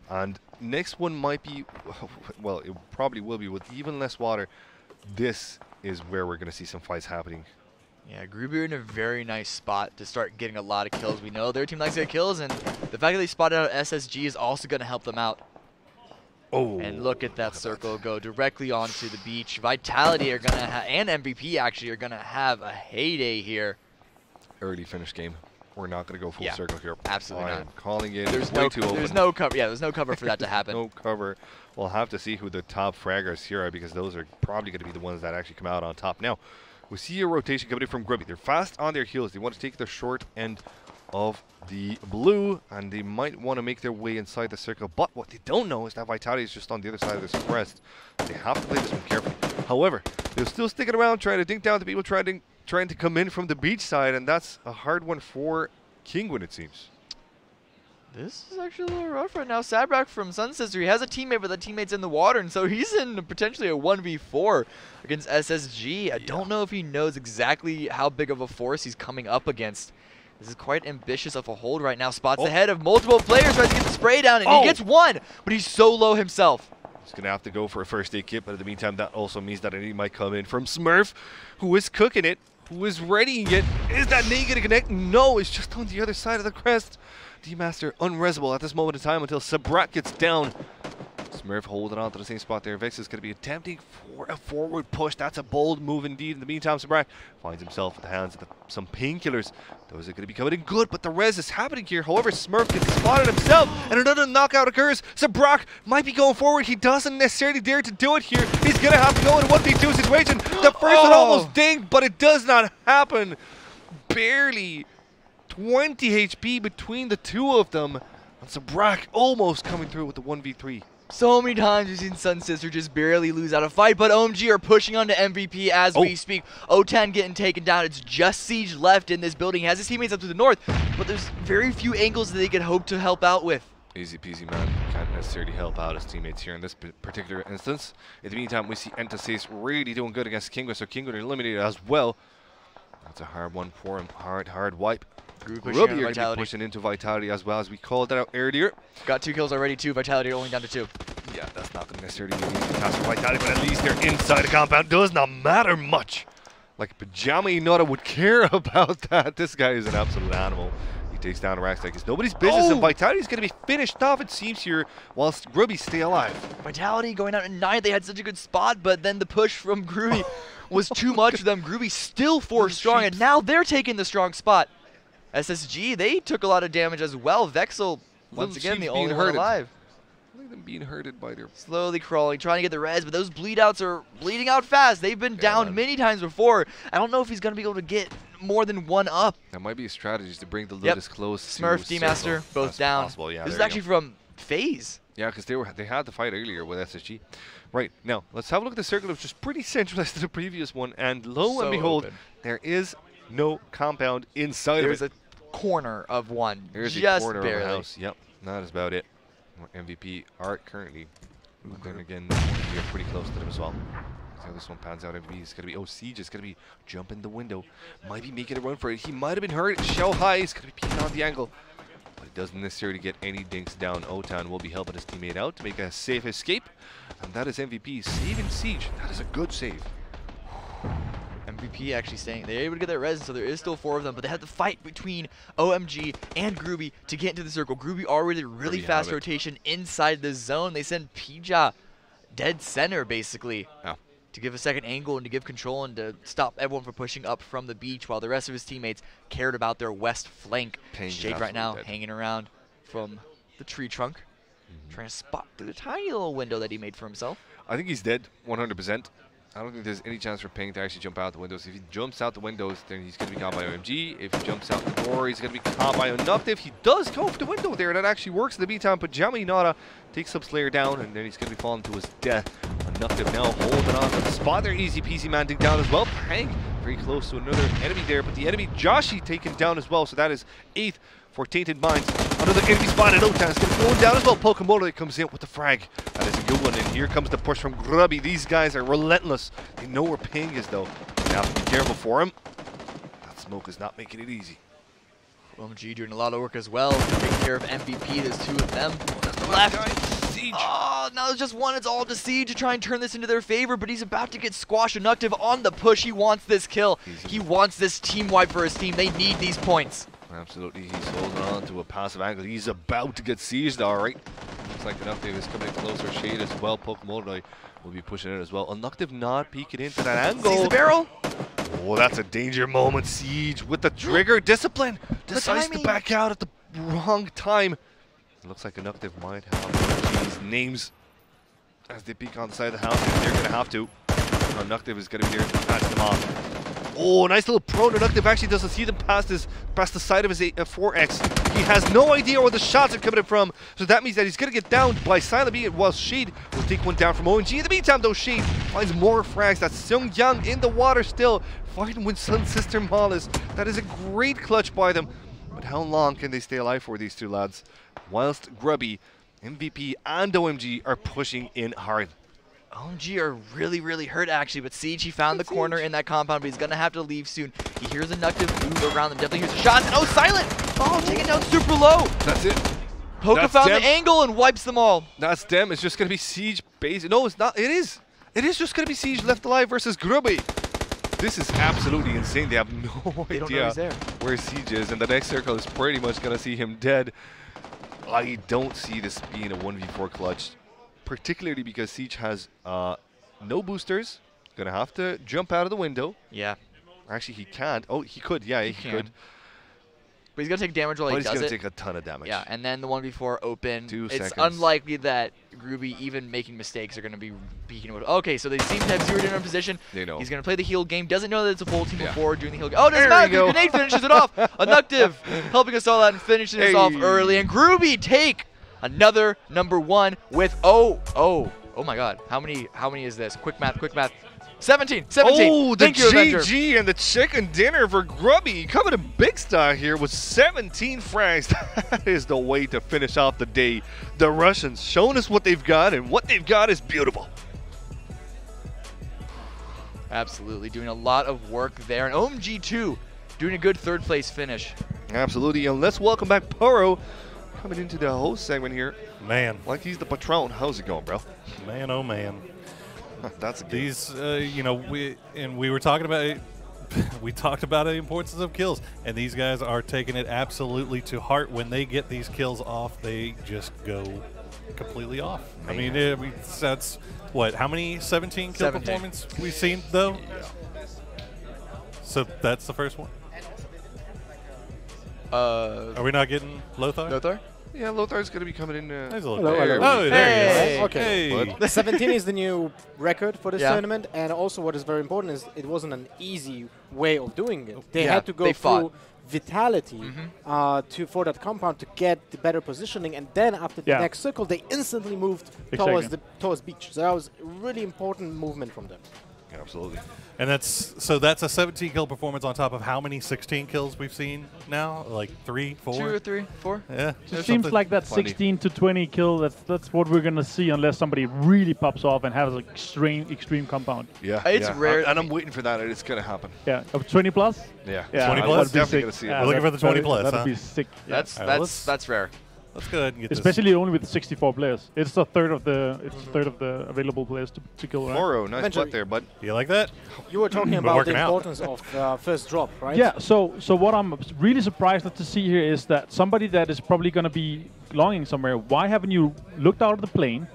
and next one might be, well, it probably will be with even less water. This is where we're going to see some fights happening. Yeah, Grubby are in a very nice spot to start getting a lot of kills. We know their team likes to get kills, and the fact that they spotted out SSG is also going to help them out. Oh, and look at that circle go directly onto the beach. Vitality are going to have, and MVP actually are going to have a heyday here. Early finish game. We're not going to go full circle here. Absolutely not. I'm calling it. There's way too open. There's no cover. Yeah, there's no cover for that to happen. No cover. We'll have to see who the top fraggers here are, because those are probably going to be the ones that actually come out on top. Now, we see a rotation coming in from Grubby. They're fast on their heels. They want to take their short end of the blue, and they might want to make their way inside the circle. But what they don't know is that Vitality is just on the other side of this crest. They have to play this one carefully. However, they're still sticking around, trying to dink down to people trying to come in from the beach side, and that's a hard one for Kingwin, it seems. This is actually a little rough right now. Sabrak from Sun Sister, he has a teammate, but that teammate's in the water, and so he's in potentially a 1v4 against SSG. I don't know if he knows exactly how big of a force he's coming up against. This is quite ambitious of a hold right now. Spots ahead of multiple players, tries to get the spray down, and he gets one, but he's so low himself. He's going to have to go for a first aid kit, but in the meantime, that also means that he might come in from Smurf, who is cooking it, who is readying it. Is that nade going to connect? No, it's just on the other side of the crest. D-Master unresable at this moment in time until Sabrat gets down. Smurf holding on to the same spot there. Vex is going to be attempting for a forward push. That's a bold move indeed. In the meantime, Sabrat finds himself at the hands of some painkillers. Those are going to be coming in good, but the res is happening here. However, Smurf gets spotted himself, and another knockout occurs. Sabrat might be going forward. He doesn't necessarily dare to do it here. He's going to have to go in a 1v2 situation. The first one almost dinged, but it does not happen. Barely 20 HP between the two of them. And Sabrak almost coming through with the 1v3. So many times we've seen Sun Sister just barely lose out a fight, but OMG are pushing onto MVP as we speak. O10 getting taken down. It's just Siege left in this building. He has his teammates up to the north, but there's very few angles that they can hope to help out with. Easy peasy, man. Can't necessarily help out his teammates here in this particular instance. In the meantime, we see Entasis really doing good against Kingwin, so Kingwin eliminated as well. That's a hard one for him. Hard wipe. Grubby are going to be pushing into Vitality as well, as we called that out earlier. Got 2 kills already too. Vitality only down to 2. Yeah, that's not going to necessarily be an easy task for Vitality, but at least they're inside the compound. Does not matter much. Like Pajama Inota would care about that. This guy is an absolute animal. He takes down Rax like it's nobody's business, and Vitality is going to be finished off, it seems, here, whilst Grubby stay alive. Vitality going out at 9. They had such a good spot, but then the push from Grubby was too much for them. Grubby still 4 strong, and now they're taking the strong spot. SSG, they took a lot of damage as well. Vexel, once again, the only one alive. Look at them being hurted by their... Slowly crawling, trying to get the res, but those bleed outs are bleeding out fast. They've been down many times before. I don't know if he's going to be able to get more than 1 up. That might be a strategy to bring the loot as close Smurf, to D-Master, both down. Yeah, this is actually from FaZe. Yeah, because they had the fight earlier with SSG. Right, now, let's have a look at the circle, which is pretty centralized to the previous one, and lo and behold, there is no compound inside of it. There's a corner of one, There's just a corner barely. of the house. Yep, that is about it. MVP art currently. But then again, we are pretty close to them as well. See how this one pans out. MVP is going to be, Siege is going to be jumping the window. Might be making a run for it. He might have been hurt. Shell High is going to be peeking on the angle. But he doesn't necessarily get any dinks down. O10 will be helping his teammate out to make a safe escape. And that is MVP saving Siege. That is a good save. MVP actually staying. They're able to get their res, so there is still 4 of them, but they have to fight between OMG and Grubby to get into the circle. Grubby already really fast rotation inside the zone. They send Pija dead center, basically, to give a second angle and to give control and to stop everyone from pushing up from the beach, while the rest of his teammates cared about their west flank. Jake right now hanging around from the tree trunk, trying to spot through the tiny little window that he made for himself. I think he's dead, 100%. I don't think there's any chance for Ping to actually jump out the windows. If he jumps out the windows, then he's going to be caught by OMG. If he jumps out the door, he's going to be caught by Unucked. If he does go for the window there, that actually works in the meantime. Pajama Inata takes up Slayer down, and then he's going to be falling to his death. Unucked now holding on to the spot there. Easy peasy man dig down as well. Pang very close to another enemy there, but the enemy Joshi taken down as well. So that is 8th for Tainted Minds. Another enemy spot, and O10 is going to go down as well. Pokemon comes in with the frag. That is a good one, and here comes the push from Grubby. These guys are relentless. They know where Ping is, though. They have to be careful for him. That smoke is not making it easy. OMG doing a lot of work as well, taking care of MVP. There's 2 of them left. Siege. Oh, now there's just one. It's all to Siege to try and turn this into their favor, but he's about to get squashed. Inductive on the push. He wants this kill. He wants this team wipe for his team. They need these points. Absolutely. He's holding on to a passive angle. He's about to get sieged, all right. Looks like Inductive is coming in closer. Shade as well. Pokemon will be pushing in as well. Inductive not peeking into that angle. Sees the barrel. Oh, that's a danger moment. Siege with the trigger. Discipline. Decides to back out at the wrong time. It looks like Inductive might have these names as they peek on the side of the house. They're going to have to. Inductive is going to be there to patch them off. Oh, nice little prone. Inductive actually doesn't see them past the side of his 4X. He has no idea where the shots are coming in from, so that means that he's going to get down by Silent Being while Shade will take one down from OMG. In the meantime, though, Shade finds more frags. That's Seung Yang in the water still, fighting with Sun Sister Mollis. That is a great clutch by them. But how long can they stay alive for, these two lads? Whilst Grubby, MVP, and OMG are pushing in hard. OMG are really, really hurt, actually, but Siege, he found the corner in that compound, but he's going to have to leave soon. He hears Inductive move around them, definitely hears the shots, and oh, Silent! Oh, taken down super low! That's it. Poka found the angle and wipes them all. That's them. It's just going to be Siege base. No, it's not. It is. It is just going to be Siege left alive versus Grubby. This is absolutely insane. They have no idea where Siege is, and the next circle is pretty much going to see him dead. I don't see this being a 1v4 clutch, particularly because Siege has no boosters. Gonna have to jump out of the window. Yeah. Actually, he can't. Oh, he could. Yeah, he could. But he's gonna take damage while he does it. He's gonna take a ton of damage. Yeah, and then the 1v4 open. 2 it's seconds. Unlikely that Groovy, even making mistakes, are gonna be peeking with. Okay, so they seem to have zeroed in on position. They know. He's gonna play the heal game. Doesn't know that it's a full team before doing the heal game. Oh, doesn't matter. The grenade finishes it off. Inductive helping us all out and finishing us off early. And Groovy take another #1 with oh my God. How many is this? Quick math. 17. Oh, the GG GG and the chicken dinner for Grubby. Coming in big style here with 17 frags. That is the way to finish off the day. The Russians showing us what they've got, and what they've got is beautiful. Absolutely, doing a lot of work there. And OMG2 doing a good third place finish. Absolutely, and let's welcome back Poro coming into the host segment here. Man. Like he's the patron. How's it going, bro? Man, oh man. That's a good. These, we were talking about it. We talked about the importance of kills, and these guys are taking it absolutely to heart. When they get these kills off, they just go completely off. Man. I mean, that's what? How many 17 kill performance we've seen though? Yeah. So that's the first one. Are we not getting Lothar? Lothar? Yeah, Lothar's going to be coming in. Hello. Oh, there he is. Okay. 17 is the new record for this tournament, and also what is very important is it wasn't an easy way of doing it. They had to go through Vitality for that compound to get the better positioning, and then after the next circle, they instantly moved towards beach. So that was a really important movement from them. Absolutely. And that's a 17 kill performance on top of how many 16 kills we've seen now? Like 3, 4? 2 or 3, 4. Yeah. It seems like that 16 to 20 kill, that's what we're going to see unless somebody really pops off and has an extreme compound. Yeah. It's rare. And I'm waiting for that. It's going to happen. Yeah. 20 plus? Yeah. 20 plus? Definitely going to see it. We're looking for the 20 plus, That'd be sick. That's rare. Let's go ahead and get especially only with 64 players. It's a third of the available players to kill. Right? Moro, nice butt there, bud. You like that? You were talking about the importance of first drop, right? Yeah. So what I'm really surprised not to see here is that somebody that is probably going to be longing somewhere. Why haven't you looked out of the plane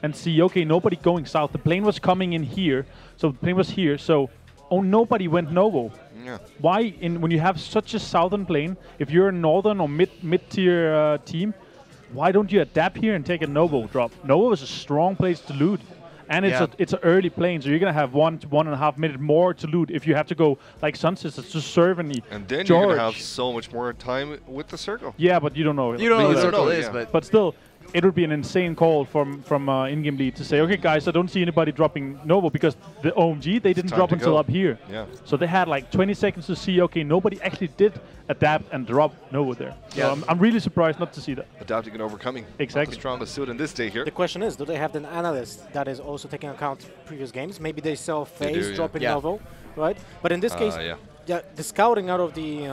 and see? Okay, nobody going south. The plane was coming in here, so the plane was here. So nobody went Novo. Yeah. Why when you have such a southern plane, if you're a northern or mid-tier team? Why don't you adapt here and take a Novo drop? Novo is a strong place to loot, and it's an early plane, so you're gonna have 1 to 1.5 minutes more to loot if you have to go like Sunsisters to serve and then you're gonna have so much more time with the circle. Yeah, but you don't know. You don't know what the circle is, but still. It would be an insane call from in-game lead to say, okay, guys, I don't see anybody dropping Novo because the OMG, they didn't drop until up here. Yeah. So they had like 20 seconds to see, okay, nobody actually did adapt and drop Novo there. Yeah. So I'm really surprised not to see that. Adapting and overcoming. Exactly. The strongest suit in this day here. The question is, do they have an analyst that is also taking account previous games? Maybe they saw FaZe dropping Novo, right? But in this case, the scouting out of the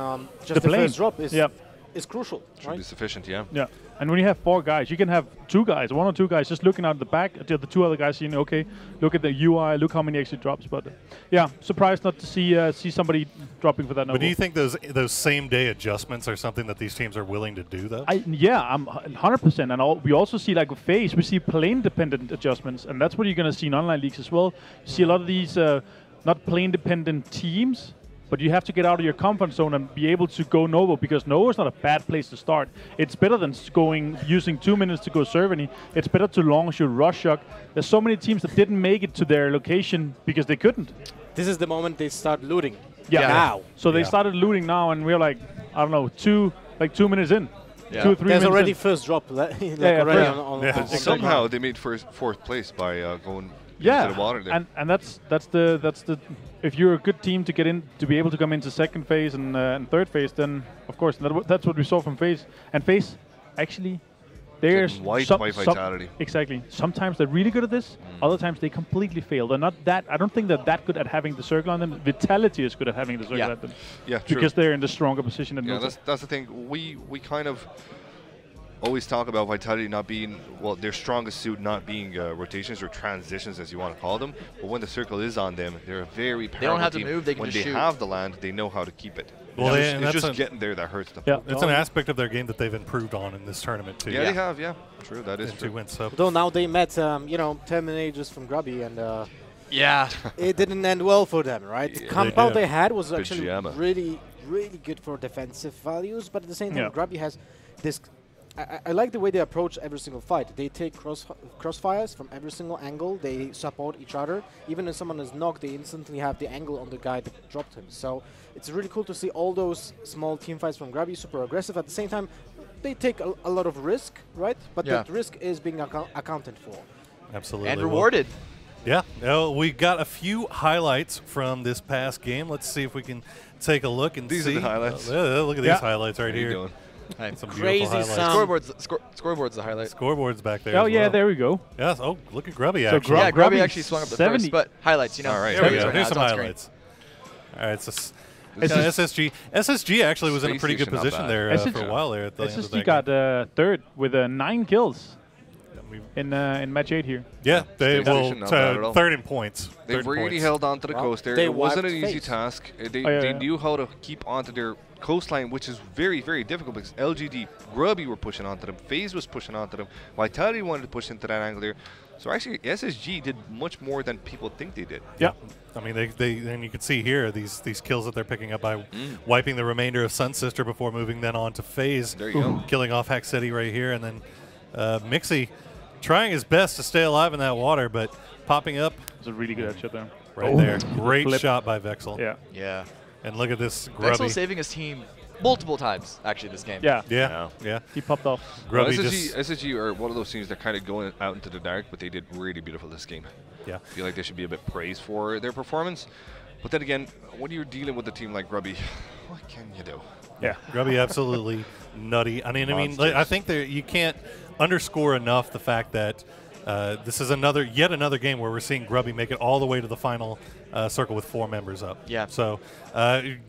first drop is is crucial. Should be sufficient, yeah. Yeah, and when you have 4 guys, you can have 2 guys, 1 or 2 guys just looking out the back, the 2 other guys saying, okay, look at the UI, look how many extra drops. But yeah, surprised not to see somebody dropping for that. But do you think those same day adjustments are something that these teams are willing to do, though? Yeah, I'm 100%. And we also see, like with FaZe, we see plane-dependent adjustments, and that's what you're going to see in online leagues as well. You see a lot of these not plane-dependent teams, but you have to get out of your comfort zone and be able to go Novo, because Novo is not a bad place to start. It's better than using 2 minutes to go serve any. It's better to long shoot rush shot. There's so many teams that didn't make it to their location because they couldn't. This is the moment they start looting. Yeah. Now. So they started looting now, and we're like, I don't know, 2 minutes in. Yeah. 2 or 3 There's minutes already in. first drop. Somehow they made fourth place by going yeah, into the water there. and that's the if you're a good team to get in, to be able to come into second phase and third phase, then of course that's what we saw from FaZe. And FaZe, actually, there's wiped by Vitality. Exactly. Sometimes they're really good at this. Other times they completely fail. They're not that. I don't think they're that good at having the circle on them. Vitality is good at having the circle at them. Yeah, true. Because they're in the stronger position. Yeah, that's the thing. We kind of always talk about Vitality not being, well, their strongest suit not being rotations or transitions, as you want to call them. But when the circle is on them, they're a very powerful They don't have team. to move. They can when just they shoot. have the land, they know how to keep it. Well, It's just getting there that hurts them. Yeah. It's an aspect of their game that they've improved on in this tournament, too. Yeah, they have, yeah. True, that is And true. 2 wins, so. Though now they met, 10 managers from Grubby, and Yeah. it didn't end well for them, right? Yeah, the compound they they had was actually Pajama. really, really good for defensive values, but at the same time, Yeah. Grubby has this. I like the way they approach every single fight. They take crossfires from every single angle. They support each other. Even if someone is knocked, they instantly have the angle on the guy that dropped him. So it's really cool to see all those small team fights from Grubby, super aggressive. At the same time, they take a lot of risk, right? But that risk is being accounted for. Absolutely. And rewarded. Yeah. We got a few highlights from this past game. Let's see if we can take a look and see. These are the highlights. Look at these highlights right How you here. doing? Some Crazy beautiful highlights. sound. Scoreboard's the highlight. Scoreboard's back there. Oh as yeah, well. there we go. Yes. Oh, look at Grubby So actually. Yeah, Grubby Grubby actually swung up the 70. first, but highlights, you know. All right, There we Here go. we Here's some It's on highlights. All right. So SSG. SSG actually was in a Space pretty good Station, not position bad. there for SSG a while there at the end of SSG that got game. third with 9 kills in match 8 here. Yeah, they Space Station, not bad at all. third in points. They really held on to the coast there. they It wasn't an wiped easy FaZe. task. They yeah. knew how to keep onto their coastline, which is very, very difficult because LGD, Grubby were pushing onto them. FaZe was pushing onto them. Vitality wanted to push into that angle there. So actually, SSG did much more than people think they did. Yeah, I mean and you can see here these kills that they're picking up by wiping the remainder of Sun Sister before moving then on to FaZe. There you go. Killing off Hack City right here, and then Mixie trying his best to stay alive in that water, but popping up It's a really good headshot there. right there. Great Flip. shot by Vexel. Yeah. Yeah. And look at this Vexel Grubby. saving his team multiple times, actually, this game. Yeah. Yeah. He popped off. Well, Grubby SSG are one of those teams that kind of going out into the dark, but they did really beautiful this game. Yeah. I feel like they should be a bit praised for their performance. But then again, when you're dealing with a team like Grubby, what can you do? Yeah. Grubby absolutely nutty. I mean, Monsters. I think you can't underscore enough the fact that this is yet another game where we're seeing Grubby make it all the way to the final circle with 4 members up. Yeah. So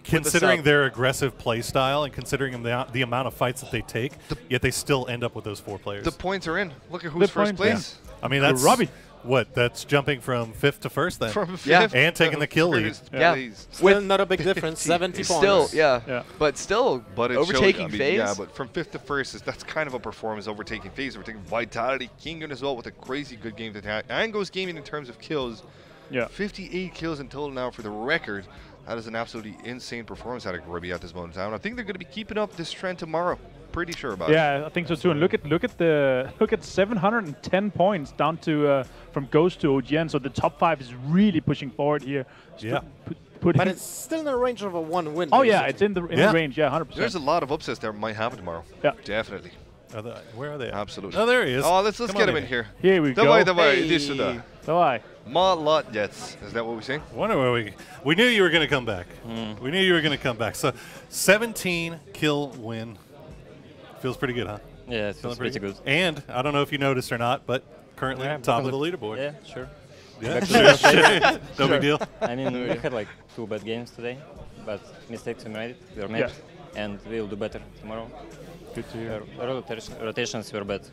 considering their aggressive play style and considering the amount of fights that they take, yet they still end up with those 4 players. The points are in. Look at who's first place. Yeah. I mean, that's Grubby. What? That's jumping from 5th to 1st then. From Yeah. fifth And taking the kill lead. first Yeah. place. Still not a big difference, 70 points. Still, yeah. Yeah. But still, But it overtaking showed, FaZe. Yeah, but from 5th to 1st, that's kind of a performance, overtaking FaZe, overtaking Vitality, Kingun as well with a crazy good game that they had. Ango's gaming in terms of kills, Yeah. 58 kills in total now for the record. That is an absolutely insane performance out of Grubby at this moment in time. I think they're going to be keeping up this trend tomorrow. Pretty sure about it. Yeah, I think so too. And look at 710 points down to from Ghost to OGN. So the top 5 is really pushing forward here. Yeah. But it's still in the range of a 1 win. Oh yeah, basically. it's in the range. Yeah, 100%. There's a lot of upsets that might happen tomorrow. Yeah. Definitely. Where are they? Absolutely. Oh, there he is. Oh, let's Come get on him in here. Here we go. Давай, иди сюда. Давай. Молодец. Is that what we say? Wonder where we knew you were going to come back. We knew you were going to come back. So 17 kill win. Feels pretty good, huh? Yeah, it's Feeling pretty good. And I don't know if you noticed or not, but currently top of the leaderboard. Yeah, sure. Yeah. No big deal. I mean, we had like 2 bad games today, but mistakes we made were made. Yeah. and we will do better tomorrow. Good to hear. Rotations were bad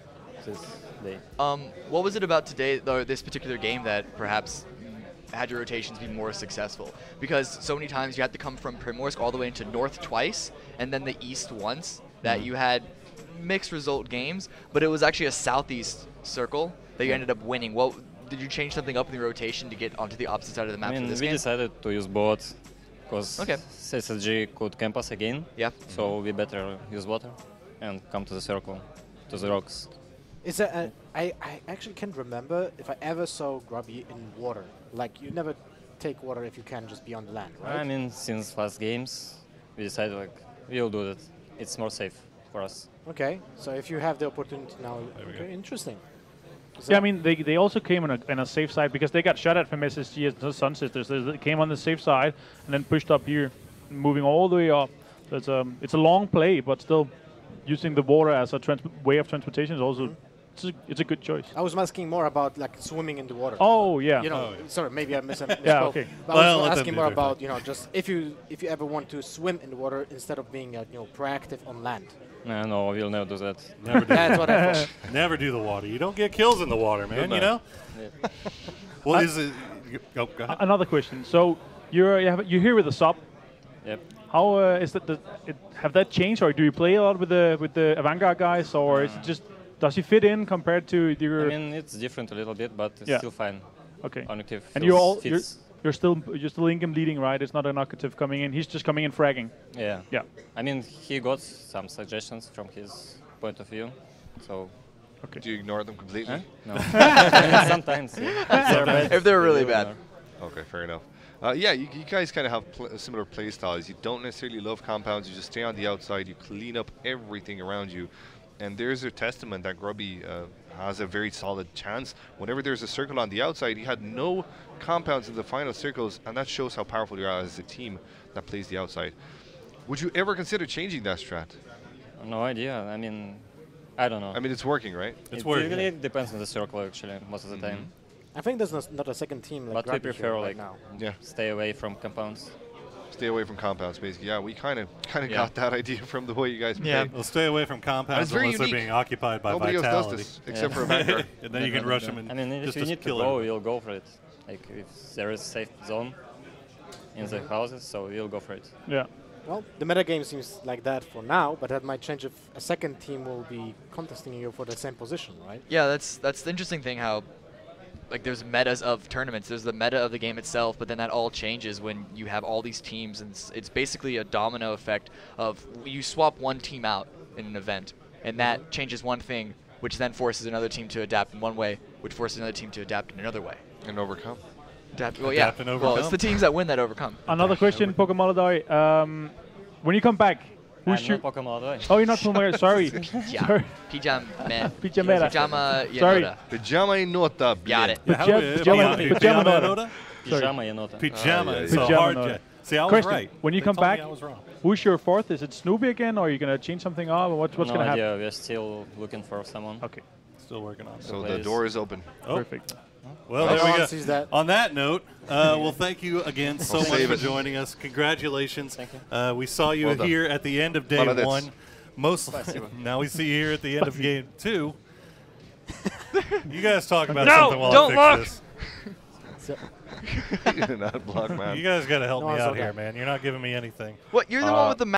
this day. What was it about today, though, this particular game, that perhaps had your rotations be more successful? Because so many times you had to come from Primorsk all the way into North twice, and then the East once, that you had mixed result games, but it was actually a Southeast circle that you ended up winning. What did you change something up in the rotation to get onto the opposite side of the map for this we game? decided to use bots because SSG could camp us again. Yeah. So we better use water and come to the circle, to the rocks. Is that I actually can't remember if I ever saw Grubby in water. Like, you never take water if you can just be on the land, right? I mean, since last games, we decided like we'll do that. It's more safe for us. Okay, so if you have the opportunity now, okay, interesting. Yeah, I mean, they also came in a safe side because they got shot at from SSG as the Sun Sisters. They came on the safe side and then pushed up here, moving all the way up. So it's a long play, but still using the water as a way of transportation is also it's a good choice. I was asking more about like swimming in the water. Oh yeah. You know, sorry, maybe I misspoke. Yeah, okay. But I was asking more about just if you ever want to swim in the water instead of being proactive on land. No, we'll never do that. Never do That's what I thought. Never do the water. You don't get kills in the water, man. You know. Yeah. Well, is it? Go ahead. Another question. So you're here with the sub. Yep. How is that? Have that changed, or do you play a lot with the Vanguard guys, or is it just does he fit in compared to your? I mean, it's different a little bit, but it's still fine. Okay. Objective and you're still income leading, right? It's not an Octave coming in. He's just coming in fragging. Yeah. Yeah. I mean, he got some suggestions from his point of view, so. Okay. Do you ignore them completely? No. Sometimes. Yeah. If they're really bad. Okay, fair enough. Yeah, you guys kind of have similar play styles. You don't necessarily love compounds. You just stay on the outside. You clean up everything around you. And there's a testament that Grubby has a very solid chance. Whenever there's a circle on the outside, he had no compounds in the final circles, and that shows how powerful you are as a team that plays the outside. Would you ever consider changing that strat? No idea. I mean, I don't know. I mean, it's working, right? It's working. It really depends on the circle, actually, most of the time. I think there's not a second team like but we prefer right now. Stay away from compounds. Stay away from compounds, basically. Yeah, we kind of got that idea from the way you guys play. Yeah, we'll stay away from compounds unless they're being occupied by Nobody Vitality. else does this except for Vanguard. And then you can rush them and I mean, if you need to go, you'll go for it. Like, if there is a safe zone in the houses, so you'll go for it. Yeah. Well, the metagame seems like that for now, but that might change if a second team will be contesting you for the same position, right? Yeah, that's the interesting thing, how like there's metas of tournaments, there's the meta of the game itself, but then that all changes when you have all these teams, and it's basically a domino effect of you swap one team out in an event, and that changes one thing, which then forces another team to adapt in one way, which forces another team to adapt in another way. And overcome. Well, yeah. And overcome. Well, it's the teams that win that overcome. Another question, Pokemon. When you come back, who's your Pokemon? Oh, you're not Pokemon. Sorry. Sorry. Pijama. Pijamera. Pijama. Sorry. Yenota. Pijama Yenota. Got it. Pijama Pijama Yenota. Pijama. Sorry. So Pijama hard. Yenota. See, I was Question, right. when you They come told me back, I was wrong. who's your fourth? Is it Snoopy again, or are you going to change something up? Or what's going to happen? Yeah, we're still looking for someone. Okay. Still working on it. So the door is open. Oh. Perfect. Well, there we go. On that note, well, thank you again so much for joining us. Congratulations. Thank you. We saw you here at the end of day one. Now we see you here at the end of game 2. You guys talk about something while I fix this. You're not block, man. You guys got to help me out here, man. You're not giving me anything. What? You're the one with the